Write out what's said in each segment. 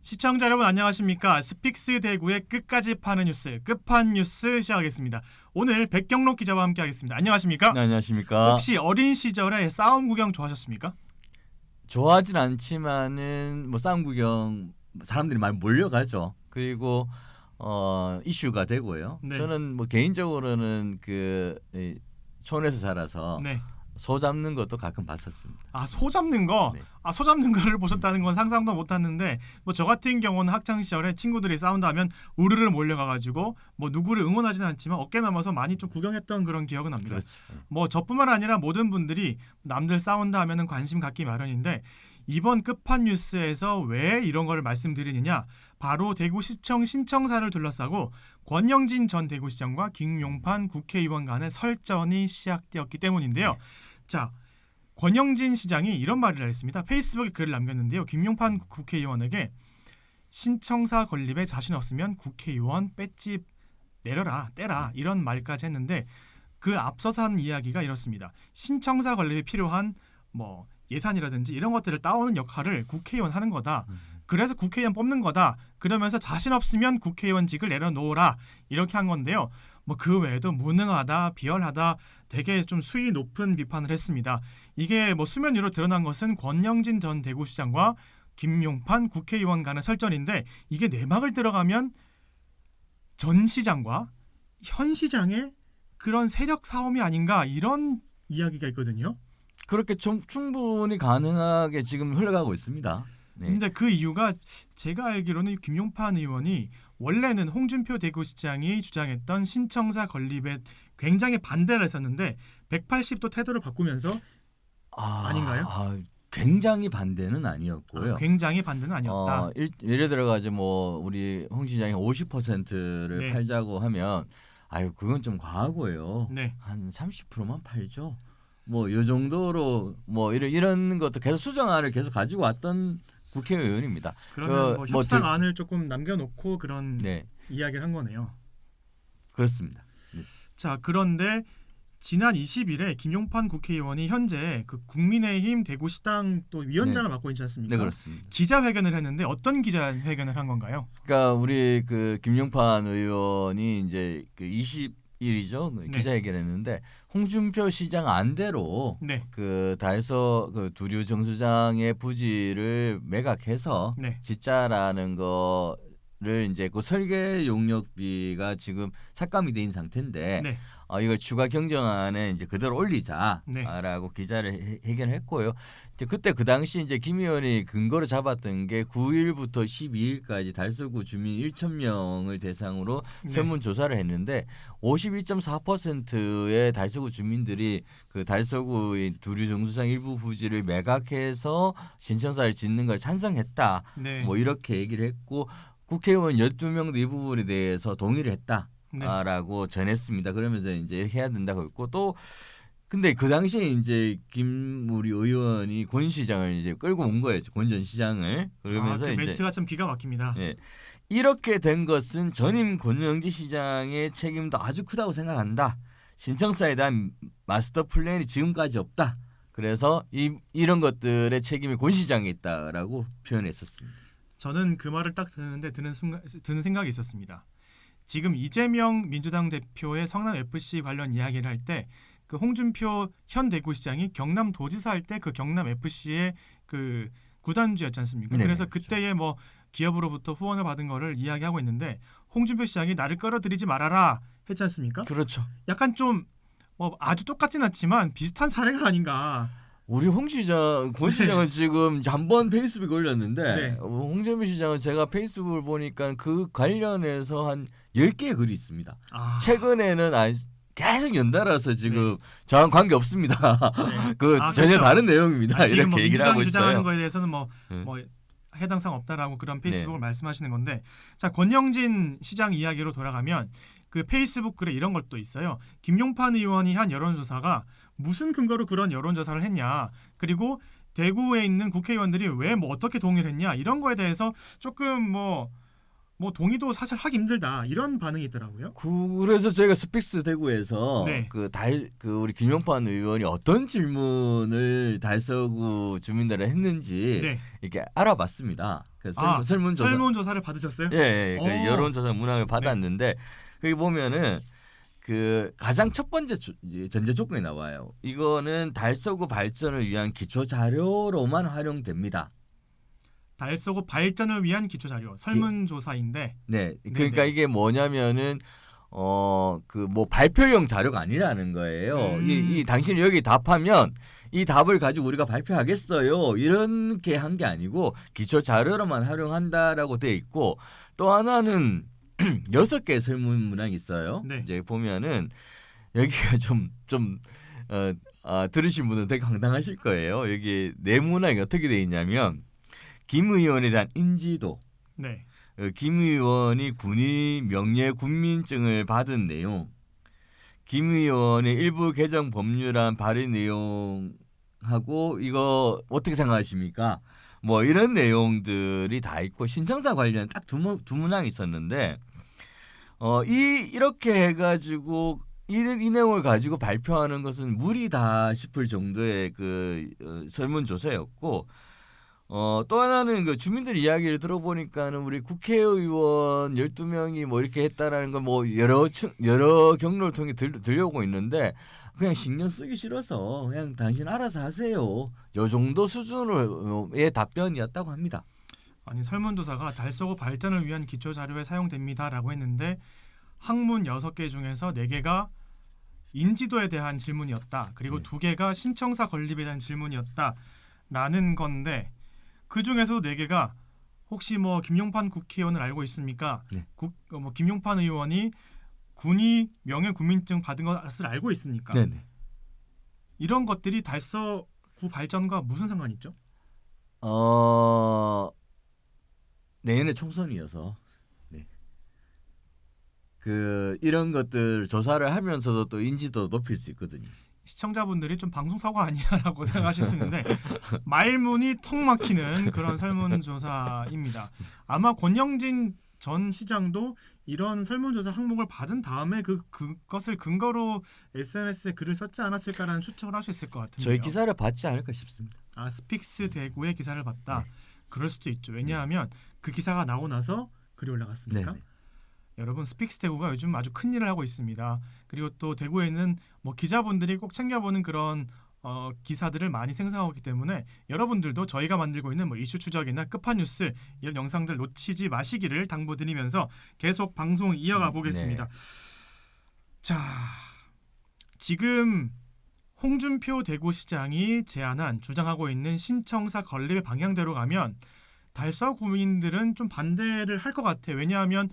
시청자 여러분 안녕하십니까? 스픽스 대구의 끝까지 파는 뉴스, 끝판 뉴스 시작하겠습니다. 오늘 백경록 기자와 함께하겠습니다. 안녕하십니까? 네, 안녕하십니까? 혹시 어린 시절에 싸움 구경 좋아하셨습니까? 좋아하진 않지만은 뭐 싸움 구경 사람들이 많이 몰려가죠. 그리고 이슈가 되고요. 네. 저는 뭐 개인적으로는 촌에서 자라서 네. 소 잡는 것도 가끔 봤었습니다. 아, 소 잡는 거? 네. 아, 소 잡는 거를 보셨다는 건 상상도 못했는데 뭐 저 같은 경우는 학창 시절에 친구들이 싸운다 하면 우르르 몰려가가지고 뭐 누구를 응원하지는 않지만 어깨 넘어서 많이 좀 구경했던 그런 기억은 납니다. 그렇죠. 뭐 저뿐만 아니라 모든 분들이 남들 싸운다 하면은 관심 갖기 마련인데 이번 끝판 뉴스에서 왜 이런 걸 말씀드리느냐, 바로 대구시청 신청사를 둘러싸고 권영진 전 대구시장과 김용판 국회의원 간의 설전이 시작되었기 때문인데요. 자, 권영진 시장이 이런 말을 했습니다. 페이스북에 글을 남겼는데요. 김용판 국회의원에게 신청사 건립에 자신 없으면 국회의원 배지 내려라, 떼라, 이런 말까지 했는데 그 앞서서 한 이야기가 이렇습니다. 신청사 건립에 필요한 뭐 예산이라든지 이런 것들을 따오는 역할을 국회의원 하는 거다. 그래서 국회의원 뽑는 거다. 그러면서 자신 없으면 국회의원직을 내려놓으라. 이렇게 한 건데요. 뭐 그 외에도 무능하다, 비열하다, 되게 좀 수위 높은 비판을 했습니다. 이게 뭐 수면 위로 드러난 것은 권영진 전 대구시장과 김용판 국회의원 간의 설전인데, 이게 내막을 들어가면 전 시장과 현 시장의 그런 세력 싸움이 아닌가, 이런 이야기가 있거든요. 그렇게 좀 충분히 가능하게 지금 흘러가고 있습니다. 네. 근데 그 이유가 제가 알기로는 김용판 의원이 원래는 홍준표 대구시장이 주장했던 신청사 건립에 굉장히 반대를 했었는데 180도 태도를 바꾸면서 아닌가요? 굉장히 반대는 아니었고요. 굉장히 반대는 아니었다. 예를 들어가지고 뭐 우리 홍 시장이 50%를 네. 팔자고 하면 그건 좀 과하고요. 네. 한 30%만 팔죠. 뭐 이 정도로 뭐 이런 것도 계속 수정안을 계속 가지고 왔던 국회의원입니다. 그러면 뭐 협상안을 조금 남겨놓고 그런 네. 이야기를 한 거네요. 그렇습니다. 네. 자, 그런데 지난 20일에 김용판 국회의원이 현재 그 국민의힘 대구시당 또 위원장을 맡고 있지 않습니까? 네, 그렇습니다. 기자회견을 했는데 어떤 기자회견을 한 건가요? 그러니까 우리 그 김용판 의원이 이제 그 20일이죠. 네. 기자회견했는데 홍준표 시장 안대로 네. 그 다해서 그 두류 정수장의 부지를 매각해서 네. 짓자라는 거를 이제 그 설계 용역비가 지금 삭감이 돼 있는 상태인데 네. 이걸 추가 경정안에 이제 그대로 올리자라고 네. 기자를 회견했고요. 이제 그때 그 당시 이제 김 의원이 근거로 잡았던 게 9일부터 12일까지 달서구 주민 1,000명을 대상으로 네. 설문조사를 했는데 52.4%의 달서구 주민들이 그 달서구의 두류 정수장 일부 부지를 매각해서 신청사를 짓는 걸 찬성했다. 네. 뭐 이렇게 얘기를 했고 국회의원 12명도 이 부분에 대해서 동의를 했다. 네. 라고 전했습니다. 그러면서 이제 해야 된다고 했고 또 근데 그 당시에 이제 우리 의원이 권 시장을 이제 끌고 온 거예요. 권 전 시장을. 그러면서 그 이제 멘트가 참 기가 막힙니다. 예. 이렇게 된 것은 전임 권영진 시장의 책임도 아주 크다고 생각한다. 신청사에 대한 마스터 플랜이 지금까지 없다. 그래서 이런 것들의 책임이 권 시장에 있다라고 표현했었습니다. 저는 그 말을 딱 듣는데 드는 생각이 있었습니다. 지금 이재명 민주당 대표의 성남 FC 관련 이야기를 할 때 그 홍준표 현 대구시장이 경남도지사 할 때 그 경남 FC의 그 구단주였지 않습니까? 네네, 그래서 그렇죠. 그때의 뭐 기업으로부터 후원을 받은 거를 이야기하고 있는데 홍준표 시장이 나를 끌어들이지 말아라 했지 않습니까? 그렇죠. 약간 좀 뭐 아주 똑같진 않지만 비슷한 사례가 아닌가. 우리 홍 시장, 권 시장은 지금 한 번 페이스북에 올렸는데 네. 홍준표 시장은 제가 페이스북을 보니까 그 관련해서 한 10개의 글이 있습니다. 최근에는 계속 연달아서 지금 저랑 관계 없습니다. 네. 그 전혀 그렇죠. 다른 내용입니다. 지금 이렇게 뭐 얘기를 하고 민주당이 주장하는 있어요. 거에 대해서는 뭐 해당 사항 없다라고 그런 페이스북을 말씀하시는 건데, 자, 권영진 시장 이야기로 돌아가면 그 페이스북 글에 이런 것도 있어요. 김용판 의원이 한 여론조사가 무슨 근거로 그런 여론조사를 했냐, 그리고 대구에 있는 국회의원들이 왜 뭐 어떻게 동의를 했냐, 이런 거에 대해서 조금 뭐 뭐 동의도 사실 하기 힘들다 이런 반응이 있더라고요. 그래서 저희가 스픽스 대구에서 네. 우리 김용판 의원이 어떤 질문을 달서구 주민들에 했는지 네. 이렇게 알아봤습니다. 그래서 설문조사. 설문조사를 받으셨어요? 예, 그 오. 여론조사 문항을 받았는데 거기 보면은 그 가장 첫 번째 전제 조건이 나와요. 이거는 달서구 발전을 위한 기초 자료로만 활용됩니다. 달서구 발전을 위한 기초 자료 설문조사인데 네, 그러니까 네네. 이게 뭐냐면은 그 뭐 발표용 자료가 아니라는 거예요. 이 당신이 여기 답하면 이 답을 가지고 우리가 발표하겠어요. 이렇게 한 게 아니고 기초 자료로만 활용한다라고 돼 있고 또 하나는 6개의 설문 문항이 있어요. 네. 이제 보면은 여기가 들으신 분은 되게 황당하실 거예요. 여기 네 문항이 어떻게 돼 있냐면 김 의원에 대한 인지도, 네. 김 의원이 군인 명예 군민증을 받은 내용, 김 의원의 일부 개정 법률안 발의 내용하고 이거 어떻게 생각하십니까? 뭐 이런 내용들이 다 있고 신청사 관련 딱 두 문항이 있었는데 이렇게 해가지고 이 내용을 가지고 발표하는 것은 무리다 싶을 정도의 설문조사였고 또 하나는 그 주민들 이야기를 들어보니까는 우리 국회의원 12명이 뭐 이렇게 했다라는 건 뭐 여러 경로를 통해 들려오고 있는데 그냥 신경 쓰기 싫어서 그냥 당신 알아서 하세요. 요 정도 수준의 답변이었다고 합니다. 아니 설문조사가 달서구 발전을 위한 기초 자료에 사용됩니다라고 했는데 항문 6개 중에서 4개가 인지도에 대한 질문이었다. 그리고 네. 2개가 신청사 건립에 대한 질문이었다라는 건데 그 중에서도 4개가 혹시 뭐 김용판 국회의원을 알고 있습니까? 네. 김용판 의원이 군이 명예 군민증 받은 것을 알고 있습니까? 네네. 이런 것들이 달서구 발전과 무슨 상관이 있죠? 내년에 총선이어서 이런 것들 조사를 하면서도 또 인지도 높일 수 있거든요. 시청자분들이 좀 방송사고 아니야라고 생각하실 수 있는데 말문이 턱 막히는 그런 설문조사입니다. 아마 권영진 전 시장도 이런 설문조사 항목을 받은 다음에 그것을 근거로 SNS에 글을 썼지 않았을까라는 추측을 할 수 있을 것 같은데요. 저희 기사를 받지 않을까 싶습니다. 스픽스 대구의 기사를 봤다. 네. 그럴 수도 있죠. 왜냐하면 그 기사가 나오고 나서 글이 올라갔으니까. 네네. 여러분 스픽스 대구가 요즘 아주 큰 일을 하고 있습니다. 그리고 또 대구에는 뭐 기자분들이 꼭 챙겨보는 그런 기사들을 많이 생성하고 있기 때문에 여러분들도 저희가 만들고 있는 뭐 이슈 추적이나 끝판 뉴스 이런 영상들 놓치지 마시기를 당부드리면서 계속 방송 이어가 보겠습니다. 자, 지금 홍준표 대구시장이 제안한 주장하고 있는 신청사 건립의 방향대로 가면 달서 구민들은 좀 반대를 할 것 같아요. 왜냐하면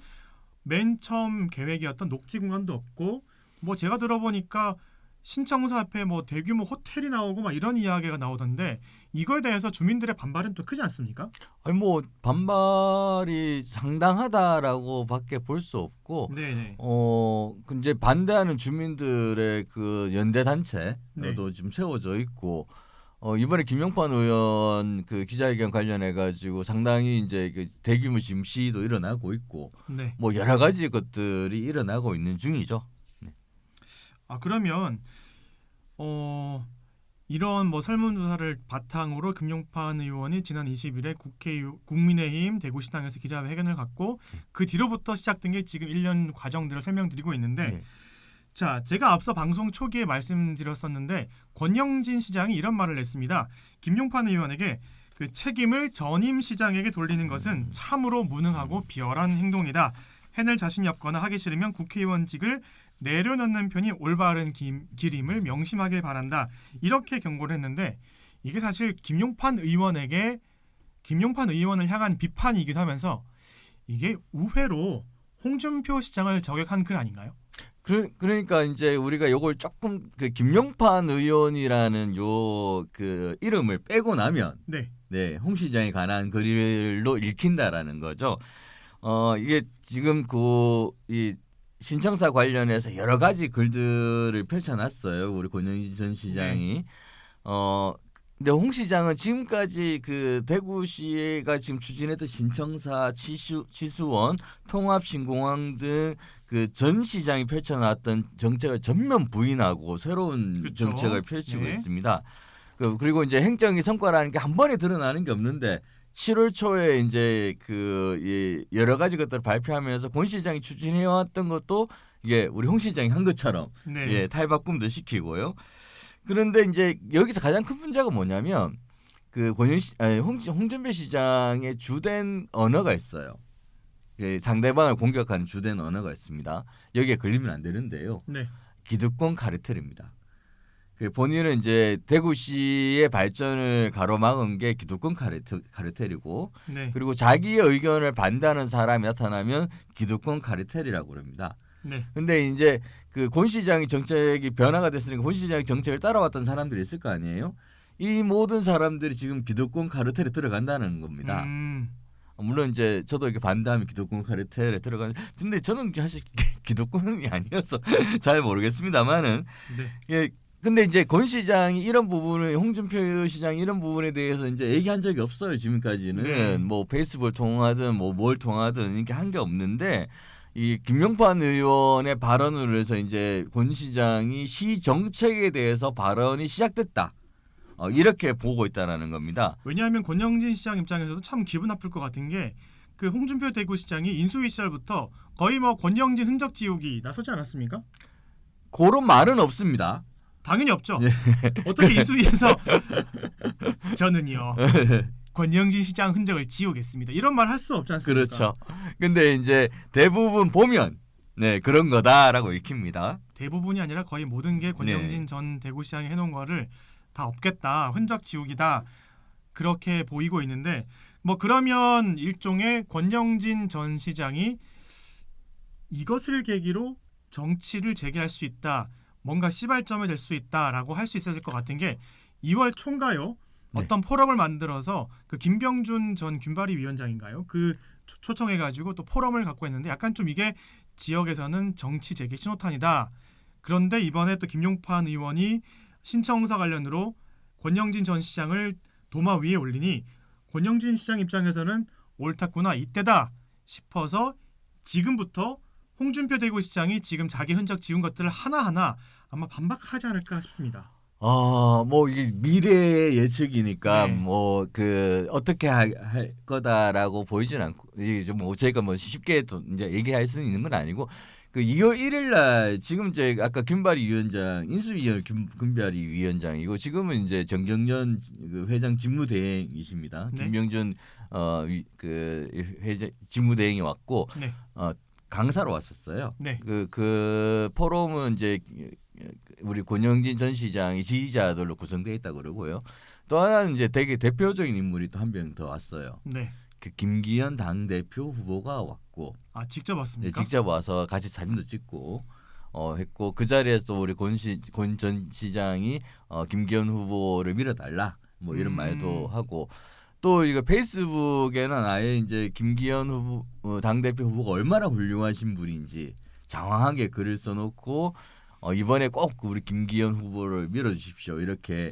맨 처음 계획이었던 녹지 공간도 없고 뭐 제가 들어보니까 신청사 앞에 뭐 대규모 호텔이 나오고 막 이런 이야기가 나오던데 이거에 대해서 주민들의 반발은 또 크지 않습니까? 아니 뭐 반발이 상당하다라고밖에 볼 수 없고 네네. 이제 반대하는 주민들의 그 연대 단체도 네. 지금 세워져 있고 이번에 김용판 의원 그 기자회견 관련해 가지고 상당히 이제 그 대규모 지금 시위도 일어나고 있고 네. 뭐 여러 가지 것들이 일어나고 있는 중이죠. 그러면 이런 뭐 설문조사를 바탕으로 김용판 의원이 지난 20일에 국민의힘 대구시당에서 기자회견을 갖고 그 뒤로부터 시작된 게 지금 1년 과정들을 설명드리고 있는데 네. 자, 제가 앞서 방송 초기에 말씀드렸었는데 권영진 시장이 이런 말을 했습니다. 김용판 의원에게 그 책임을 전임 시장에게 돌리는 것은 참으로 무능하고 비열한 행동이다. 해낼 자신이 없거나 하기 싫으면 국회의원직을 내려놓는 편이 올바른 길임을 명심하길 바란다. 이렇게 경고를 했는데 이게 사실 김용판 의원을 향한 비판이기도 하면서 이게 우회로 홍준표 시장을 저격한 글 아닌가요? 그러니까 이제 우리가 요걸 조금 그 김용판 의원이라는 요 그 이름을 빼고 나면 네. 홍 시장에 관한 글로 읽힌다라는 거죠. 이게 지금 이 신청사 관련해서 여러 가지 글들을 펼쳐놨어요. 우리 권영진 전 시장이. 근데 홍 시장은 지금까지 그 대구시가 지금 추진했던 신청사, 치수원, 통합신공항 등 그 전 시장이 펼쳐놨던 정책을 전면 부인하고 새로운 그쵸. 정책을 펼치고 네. 있습니다. 그리고 이제 행정의 성과라는 게 한 번에 드러나는 게 없는데 7월 초에 이제 그 여러 가지 것들을 발표하면서 권 시장이 추진해왔던 것도 이게 우리 홍 시장이 한 것처럼 네. 예, 탈바꿈도 시키고요. 그런데 이제 여기서 가장 큰 문제가 뭐냐면 그 홍준표 시장의 주된 언어가 있어요. 예, 상대방을 공격하는 주된 언어가 있습니다. 여기에 걸리면 안 되는데요. 네. 기득권 카르텔입니다. 본인은 이제 대구시의 발전을 가로막은 게 기득권 카르텔이고 네. 그리고 자기의 의견을 반대하는 사람이 나타나면 기득권 카르텔이라고 그럽니다. 네. 근데 이제 그 권 시장의 정책이 변화가 됐으니까 권 시장의 정책을 따라왔던 사람들이 있을 거 아니에요? 이 모든 사람들이 지금 기득권 카르텔에 들어간다는 겁니다. 물론 이제 저도 이렇게 반대하면 기득권 카르텔에 들어가는. 근데 저는 사실 기득권이 아니어서 잘 모르겠습니다만은. 네. 예. 근데 이제 권 시장이 이런 부분을 홍준표 시장이 이런 부분에 대해서 이제 얘기한 적이 없어요. 지금까지는 네. 뭐 페이스북을 통하든 뭐 뭘 통하든 이렇게 한 게 없는데 이 김용판 의원의 발언으로 해서 이제 권 시장이 시 정책에 대해서 발언이 시작됐다. 이렇게 보고 있다라는 겁니다. 왜냐하면 권영진 시장 입장에서도 참 기분 나쁠 것 같은 게 그 홍준표 대구시장이 인수위 시절부터 거의 뭐 권영진 흔적 지우기 나서지 않았습니까? 그런 말은 없습니다. 당연히 없죠. 어떻게 인수위에서 저는요 권영진 시장 흔적을 지우겠습니다. 이런 말 할 수 없지 않습니까? 그렇죠. 근데 이제 대부분 보면 네 그런 거다라고 읽힙니다. 대부분이 아니라 거의 모든 게 권영진 네. 전 대구시장이 해놓은 거를 다 없겠다. 흔적 지우기다. 그렇게 보이고 있는데 뭐 그러면 일종의 권영진 전 시장이 이것을 계기로 정치를 재개할 수 있다. 뭔가 시발점이 될 수 있다라고 할 수 있을 것 같은 게 2월 초인가요? 네. 어떤 포럼을 만들어서 그 김병준 전 균발이 위원장인가요? 그 초청해가지고 또 포럼을 갖고 했는데 약간 좀 이게 지역에서는 정치 재개 신호탄이다. 그런데 이번에 또 김용판 의원이 신청사 관련으로 권영진 전 시장을 도마 위에 올리니 권영진 시장 입장에서는 옳았구나 이때다 싶어서 지금부터 홍준표 대구시장이 지금 자기 흔적 지운 것들을 하나하나 아마 반박하지 않을까 싶습니다. 뭐 이게 미래의 예측이니까 네. 뭐 그 어떻게 할 거다라고 보이진 않고 이게 좀 저희가 뭐 쉽게 또 이제 얘기할 수는 있는 건 아니고 그 2월 1일 날 지금 이제 아까 김발이 위원장 인수위원 김발이 위원장이고 지금은 이제 정경련 그 회장 직무대행이십니다. 네. 김병준 그 회장 직무대행이 왔고 네. 강사로 왔었어요. 네. 그 포럼은 이제 우리 권영진 전 시장이 지지자들로 구성되어 있다 그러고요. 또 하나는 이제 되게 대표적인 인물이 또 한 명 더 왔어요. 네. 그 김기현 당대표 후보가 왔고 직접 왔습니까? 직접 와서 같이 사진도 찍고 했고 그 자리에서 또 우리 권 전 시장이 김기현 후보를 밀어달라 뭐 이런 말도 하고 또 이거 페이스북에는 아예 이제 김기현 후보 당대표 후보가 얼마나 훌륭하신 분인지 장황하게 글을 써놓고 이번에 꼭 우리 김기현 후보를 밀어주십시오 이렇게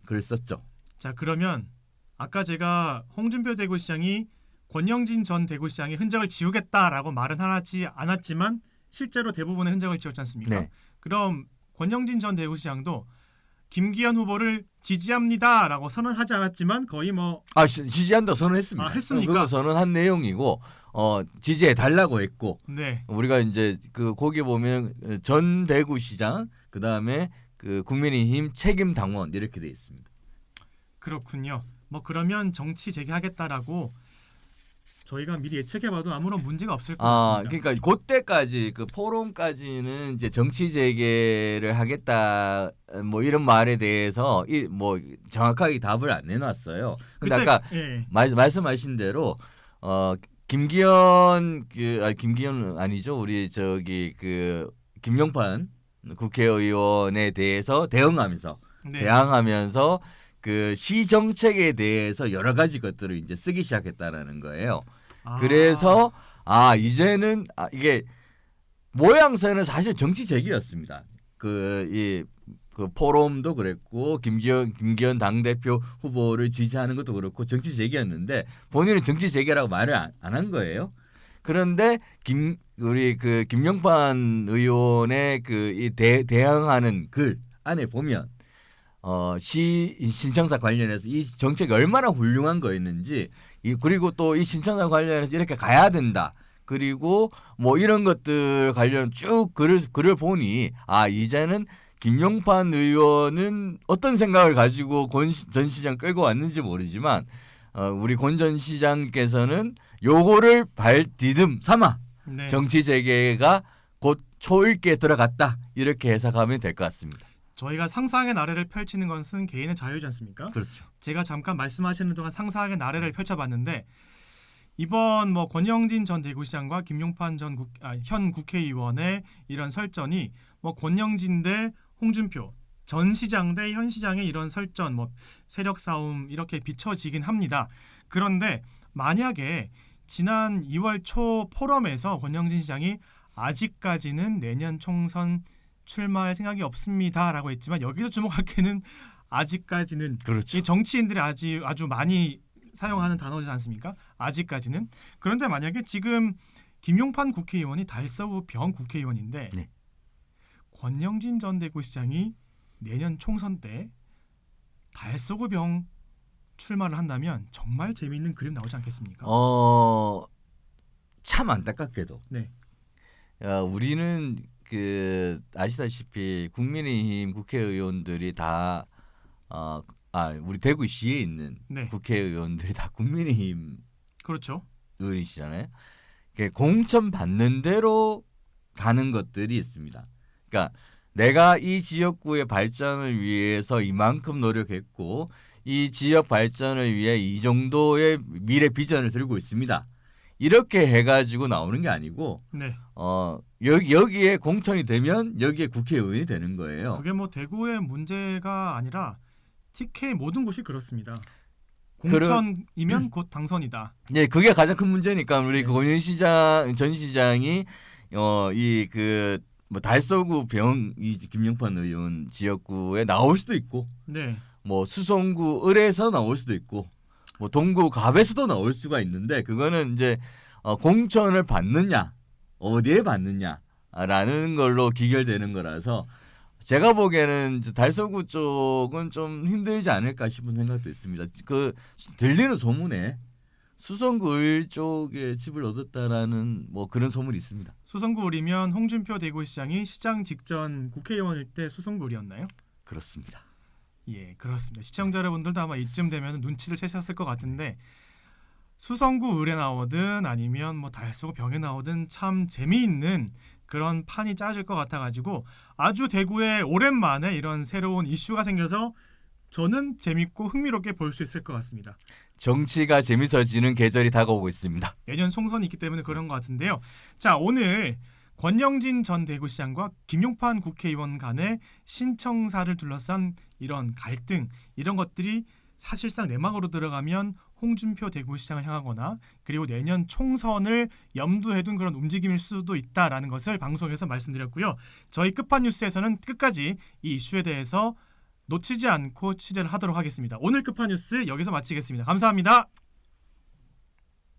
글을 썼죠. 자 그러면 아까 제가 홍준표 대구시장이 권영진 전 대구시장의 흔적을 지우겠다라고 말은 하지 않았지만 실제로 대부분의 흔적을 지웠지 않습니까? 네. 그럼 권영진 전 대구시장도 김기현 후보를 지지합니다라고 선언하지 않았지만 거의 뭐 지지한다 선언했습니다. 했습니까? 그거 선언한 내용이고 지지해 달라고 했고 네. 우리가 이제 그 거기 보면 전 대구시장 그 다음에 그 국민의힘 책임 당원 이렇게 돼 있습니다. 그렇군요. 뭐 그러면 정치 재개하겠다라고 저희가 미리 예측해봐도 아무런 문제가 없을 것 같습니다. 그러니까 그때까지 그 포럼까지는 이제 정치 재개를 하겠다 뭐 이런 말에 대해서 뭐 정확하게 답을 안 내놨어요. 근데 아까 예. 말씀하신 대로 김기현은 아니죠. 우리 저기 그 김용판 국회의원에 대해서 대응하면서 그 시 정책에 대해서 여러 가지 것들을 이제 쓰기 시작했다라는 거예요. 그래서 이제는 이게 모양새는 사실 정치 재개였습니다. 이 그 포럼도 그랬고 김기현 당대표 후보를 지지하는 것도 그렇고 정치 재개였는데 본인은 정치 재개라고 말을 안 한 거예요. 그런데 우리 그 김용판 의원의 그 대항하는 글 안에 보면 신청사 관련해서 이 정책이 얼마나 훌륭한 거였는지 그리고 또 이 신청사 관련해서 이렇게 가야 된다. 그리고 뭐 이런 것들 관련 쭉 글을 보니 이제는 김용판 의원은 어떤 생각을 가지고 권 전 시장 끌고 왔는지 모르지만 우리 권 전 시장께서는 요거를 발디듬 삼아 네. 정치 재개가 곧 초읽기에 들어갔다 이렇게 해석하면 될 것 같습니다. 저희가 상상의 나래를 펼치는 것은 개인의 자유지 않습니까? 그렇죠. 제가 잠깐 말씀하시는 동안 상상의 나래를 펼쳐봤는데 이번 뭐 권영진 전 대구시장과 김용판 현 국회의원의 이런 설전이 뭐 권영진 대 홍준표 전 시장 대 현 시장의 이런 설전, 뭐 세력 싸움 이렇게 비춰지긴 합니다. 그런데 만약에 지난 2월 초 포럼에서 권영진 시장이 아직까지는 내년 총선 출마할 생각이 없습니다라고 했지만 여기서 주목할 게는 아직까지는 그렇죠. 이 정치인들이 아주 많이 사용하는 단어지 않습니까? 아직까지는. 그런데 만약에 지금 김용판 국회의원이 달서구 병 국회의원인데 네. 권영진 전 대구시장이 내년 총선 때 달서구 병 출마를 한다면 정말 재미있는 그림 나오지 않겠습니까? 참 안타깝게도 네. 우리는 그 아시다시피 국민의힘 국회의원들이 다 우리 대구시에 있는 네. 국회의원들이 다 국민의힘 그렇죠. 의원이시잖아요. 공천 받는 대로 가는 것들이 있습니다. 그러니까 내가 이 지역구의 발전을 위해서 이만큼 노력했고 이 지역 발전을 위해 이 정도의 미래 비전을 들고 있습니다. 이렇게 해가지고 나오는 게 아니고 네. 여기에 공천이 되면 여기에 국회의원이 되는 거예요. 그게 뭐 대구의 문제가 아니라 TK 모든 곳이 그렇습니다. 공천이면 곧 당선이다. 네, 그게 가장 큰 문제니까 우리 권현 시장 전 시장이 뭐 달서구 이 김용판 의원 지역구에 나올 수도 있고, 네. 뭐 수성구 을에서 나올 수도 있고, 뭐 동구 갑에서도 나올 수가 있는데 그거는 이제 공천을 받느냐 어디에 받느냐라는 걸로 기결되는 거라서 제가 보기에는 달서구 쪽은 좀 힘들지 않을까 싶은 생각도 있습니다. 그 들리는 소문에 수성구 을 쪽에 집을 얻었다라는 뭐 그런 소문이 있습니다. 수성구 을이면 홍준표 대구시장이 시장 직전 국회의원일 때 수성구 을이었나요? 그렇습니다. 예, 그렇습니다. 시청자 여러분들도 아마 이쯤 되면 눈치를 채셨을 것 같은데 수성구 을에 나오든 아니면 뭐 달서구 병에 나오든 참 재미있는 그런 판이 짜질 것 같아가지고 아주 대구에 오랜만에 이런 새로운 이슈가 생겨서 저는 재밌고 흥미롭게 볼 수 있을 것 같습니다. 정치가 재밌어지는 계절이 다가오고 있습니다. 내년 총선이 있기 때문에 그런 것 같은데요. 자, 오늘 권영진 전 대구시장과 김용판 국회의원 간의 신청사를 둘러싼 이런 갈등, 이런 것들이 사실상 내막으로 들어가면 홍준표 대구시장을 향하거나 그리고 내년 총선을 염두에 둔 그런 움직임일 수도 있다라는 것을 방송에서 말씀드렸고요. 저희 끝판 뉴스에서는 끝까지 이 이슈에 대해서 놓치지 않고 취재를 하도록 하겠습니다. 오늘 끝판 뉴스 여기서 마치겠습니다. 감사합니다.